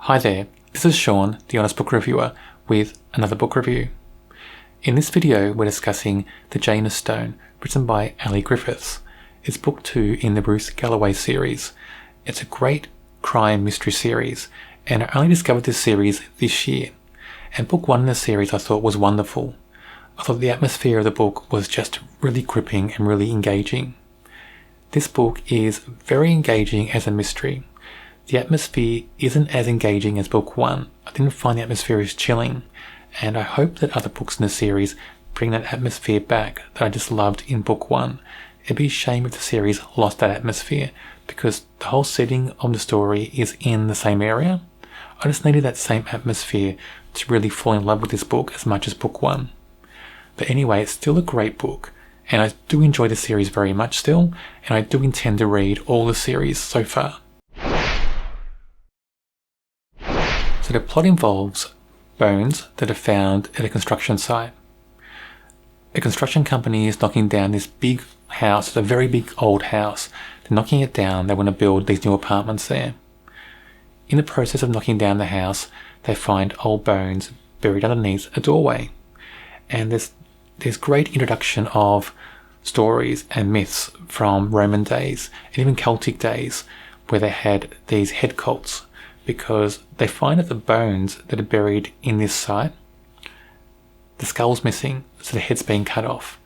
Hi there, this is Sean, the Honest Book Reviewer, with another book review. In this video we're discussing The Janus Stone, written by Elly Griffiths. It's book 2 in the Ruth Galloway series. It's a great crime mystery series, and I only discovered this series this year. And book 1 in the series I thought was wonderful. I thought the atmosphere of the book was just really gripping and really engaging. This book is very engaging as a mystery. The atmosphere isn't as engaging as book 1. I didn't find the atmosphere as chilling, and I hope that other books in the series bring that atmosphere back that I just loved in book 1. It'd be a shame if the series lost that atmosphere, because the whole setting of the story is in the same area. I just needed that same atmosphere to really fall in love with this book as much as book 1. But anyway, it's still a great book, and I do enjoy the series very much still, and I do intend to read all the series so far. So the plot involves bones that are found at a construction site. A construction company is knocking down this big house. It's a very big old house. They're knocking it down. They want to build these new apartments there. In the process of knocking down the house, they find old bones buried underneath a doorway. And there's great introduction of stories and myths from Roman days and even Celtic days, where they had these head cults, because they find that the bones that are buried in this site, the skull's missing, so the head's being cut off.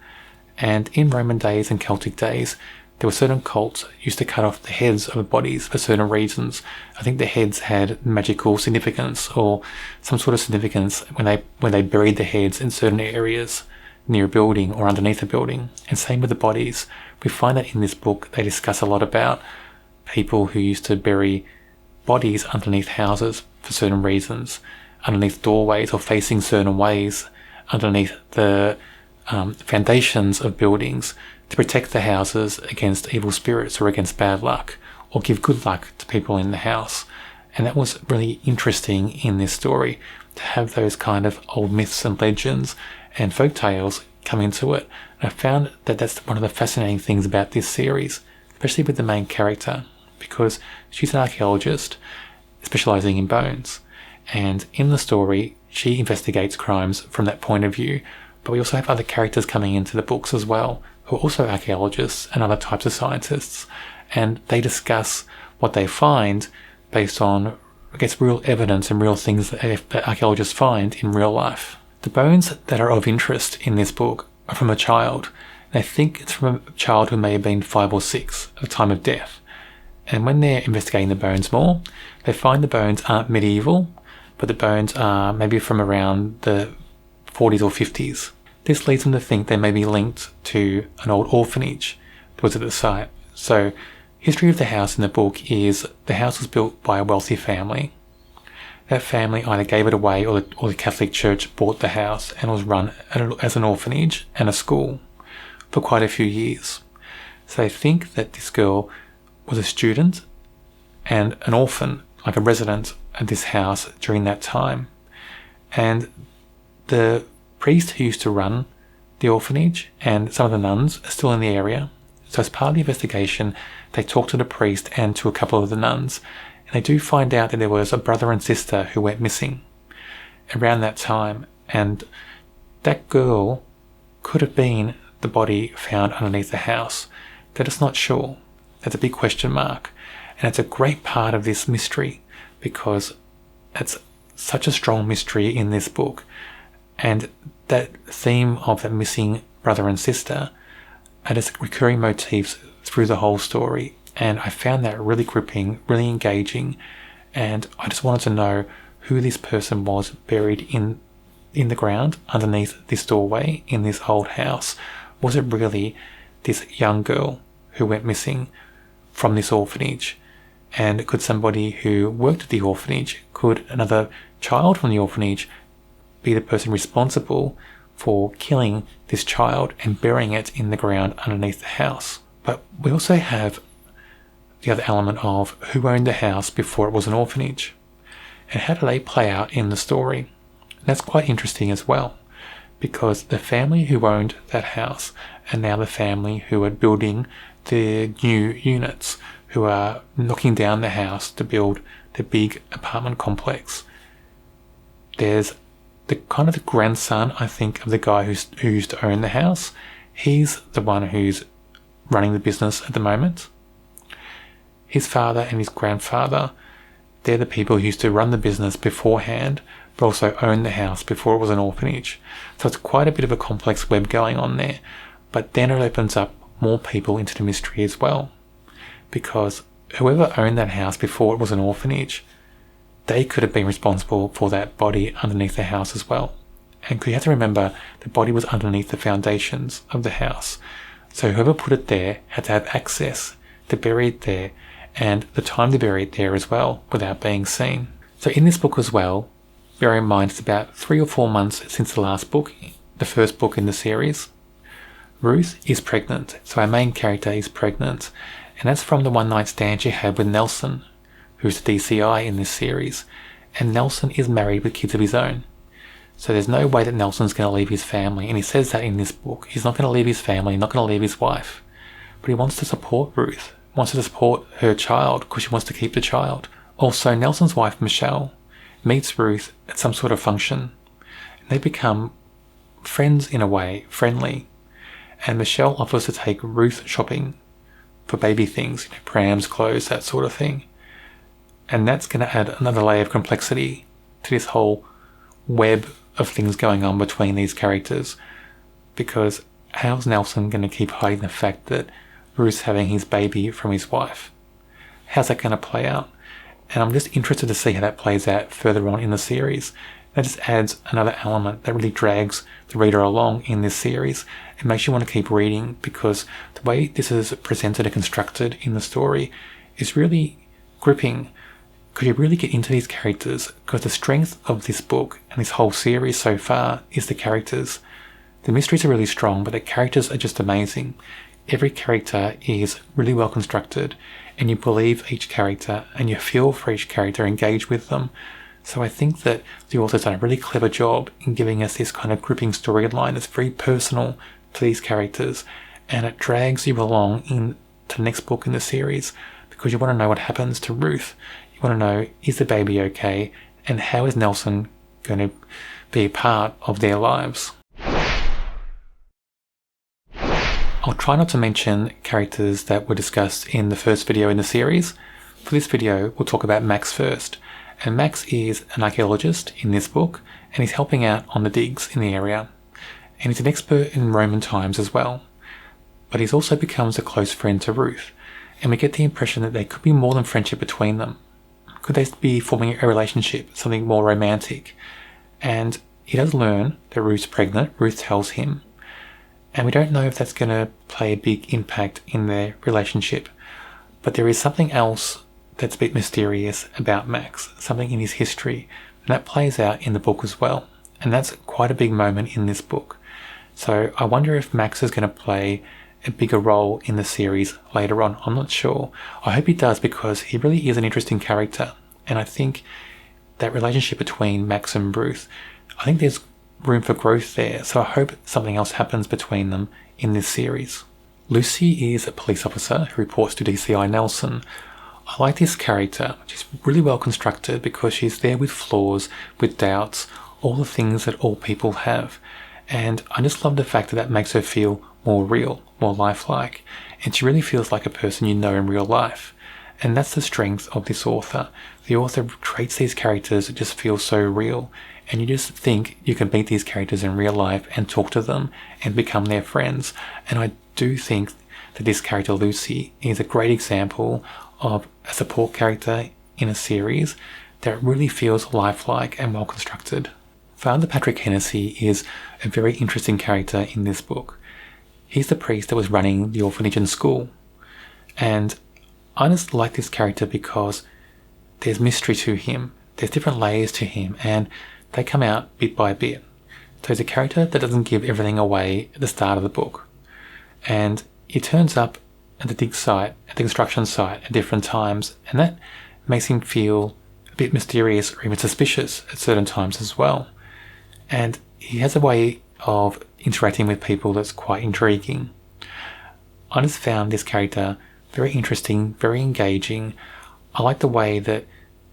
And in Roman days and Celtic days, there were certain cults that used to cut off the heads of the bodies for certain reasons. I think the heads had magical significance or some sort of significance when they buried the heads in certain areas near a building or underneath a building. And same with the bodies. We find that in this book they discuss a lot about people who used to bury bodies underneath houses for certain reasons, underneath doorways or facing certain ways, underneath the foundations of buildings to protect the houses against evil spirits or against bad luck, or give good luck to people in the house. And that was really interesting in this story, to have those kind of old myths and legends and folk tales come into it. And I found that that's one of the fascinating things about this series, especially with the main character, because she's an archaeologist specializing in bones, and in the story she investigates crimes from that point of view. But we also have other characters coming into the books as well, who are also archaeologists and other types of scientists, and they discuss what they find based on, I guess, real evidence and real things that archaeologists find in real life. The bones that are of interest in this book are from a child, and I think it's from a child who may have been 5 or 6 at the time of death. And when they're investigating the bones more, they find the bones aren't medieval, but the bones are maybe from around the 40s or 50s. This leads them to think they may be linked to an old orphanage that was at the site. So, history of the house in the book is the house was built by a wealthy family. That family either gave it away or the Catholic Church bought the house and was run as an orphanage and a school for quite a few years. So they think that this girl was a student and an orphan, like a resident at this house during that time. And the priest who used to run the orphanage and some of the nuns are still in the area. So as part of the investigation, they talk to the priest and to a couple of the nuns, and they do find out that there was a brother and sister who went missing around that time, and that girl could have been the body found underneath the house. They're just not sure. That's a big question mark, and it's a great part of this mystery because it's such a strong mystery in this book, and that theme of the missing brother and sister are just recurring motifs through the whole story, and I found that really gripping, really engaging, and I just wanted to know who this person was buried in the ground underneath this doorway in this old house. Was it really this young girl who went missing from this orphanage? And could somebody who worked at the orphanage, could another child from the orphanage be the person responsible for killing this child and burying it in the ground underneath the house? But we also have the other element of who owned the house before it was an orphanage, and how do they play out in the story? And that's quite interesting as well, because the family who owned that house and now the family who are building the new units, who are knocking down the house to build the big apartment complex. There's the grandson, I think, of the guy who used to own the house. He's the one who's running the business at the moment. His father and his grandfather, they're the people who used to run the business beforehand, but also own the house before it was an orphanage. So it's quite a bit of a complex web going on there. But then it opens up more people into the mystery as well. Because whoever owned that house before it was an orphanage, they could have been responsible for that body underneath the house as well. And you have to remember, the body was underneath the foundations of the house. So whoever put it there had to have access to bury it there, and the time to bury it there as well, without being seen. So in this book as well, bear in mind it's about 3 or 4 months since the last book, the first book in the series. Ruth is pregnant, so our main character is pregnant, and that's from the one night stand she had with Nelson, who's the DCI in this series, and Nelson is married with kids of his own. So there's no way that Nelson's going to leave his family, and he says that in this book. He's not going to leave his family, not going to leave his wife, but he wants to support Ruth, wants to support her child because she wants to keep the child. Also, Nelson's wife, Michelle, meets Ruth at some sort of function, and they become friends in a way, friendly, and Michelle offers to take Ruth shopping for baby things, prams, clothes, that sort of thing. And that's going to add another layer of complexity to this whole web of things going on between these characters, because how's Nelson going to keep hiding the fact that Ruth's having his baby from his wife? How's that going to play out? And I'm just interested to see how that plays out further on in the series. That just adds another element that really drags the reader along in this series and makes you want to keep reading, because the way this is presented and constructed in the story is really gripping, because you really get into these characters, because the strength of this book and this whole series so far is the characters. The mysteries are really strong, but the characters are just amazing. Every character is really well constructed, and you believe each character and you feel for each character, engage with them. So I think that the author's done a really clever job in giving us this kind of gripping storyline that's very personal to these characters, and it drags you along into the next book in the series, because you want to know what happens to Ruth. You want to know, is the baby okay, and how is Nelson going to be a part of their lives? I'll try not to mention characters that were discussed in the first video in the series. For this video, we'll talk about Max first. And Max is an archaeologist in this book, and he's helping out on the digs in the area. And he's an expert in Roman times as well. But he's also becomes a close friend to Ruth, and we get the impression that there could be more than friendship between them. Could they be forming a relationship, something more romantic? And he does learn that Ruth's pregnant. Ruth tells him. And we don't know if that's going to play a big impact in their relationship. But there is something else that's a bit mysterious about Max, something in his history, and that plays out in the book as well. And that's quite a big moment in this book. So I wonder if Max is going to play a bigger role in the series later on. I'm not sure. I hope he does, because he really is an interesting character. And I think that relationship between Max and Ruth, I think there's room for growth there. So I hope something else happens between them in this series. Lucy is a police officer who reports to DCI Nelson. I like this character. She's really well constructed, because she's there with flaws, with doubts, all the things that all people have. And I just love the fact that that makes her feel more real, more lifelike. And she really feels like a person you know in real life. And that's the strength of this author. The author creates these characters that just feel so real. And you just think you can meet these characters in real life and talk to them and become their friends. And I do think that this character, Lucy, is a great example of a support character in a series that really feels lifelike and well constructed. Father Patrick Hennessy is a very interesting character in this book. He's the priest that was running the orphanage and school. And I just like this character because there's mystery to him. There's different layers to him, and they come out bit by bit. So he's a character that doesn't give everything away at the start of the book. And he turns up at the dig site, at the construction site at different times, and that makes him feel a bit mysterious or even suspicious at certain times as well. And he has a way of interacting with people that's quite intriguing. I just found this character Very interesting, very engaging. I like the way that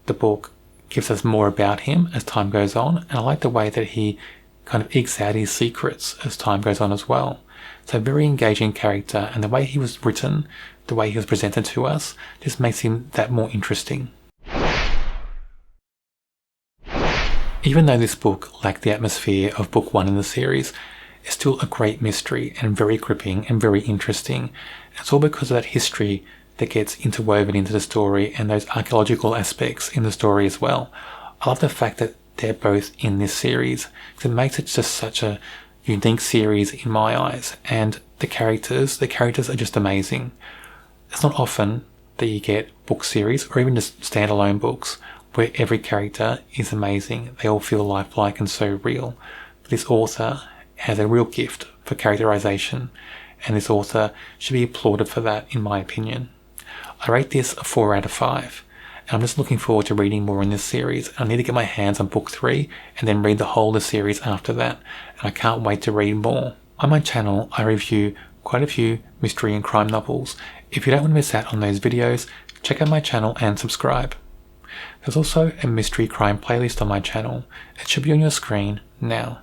the book gives us more about him as time goes on, and I like the way that he kind of ekes out his secrets as time goes on as well. So very engaging character, and the way he was written, the way he was presented to us, just makes him that more interesting. Even though this book lacked the atmosphere of book 1 in the series, it's still a great mystery and very gripping and very interesting. It's all because of that history that gets interwoven into the story and those archaeological aspects in the story as well. I love the fact that they're both in this series, because it makes it just such a unique series in my eyes. And the characters are just amazing. It's not often that you get book series or even just standalone books where every character is amazing. They all feel lifelike and so real. But this author has a real gift for characterization, and this author should be applauded for that, in my opinion. I rate this a 4 out of 5, and I'm just looking forward to reading more in this series. I need to get my hands on book 3 and then read the whole of the series after that, and I can't wait to read more. On my channel, I review quite a few mystery and crime novels. If you don't want to miss out on those videos, check out my channel and subscribe. There's also a mystery crime playlist on my channel. It should be on your screen now.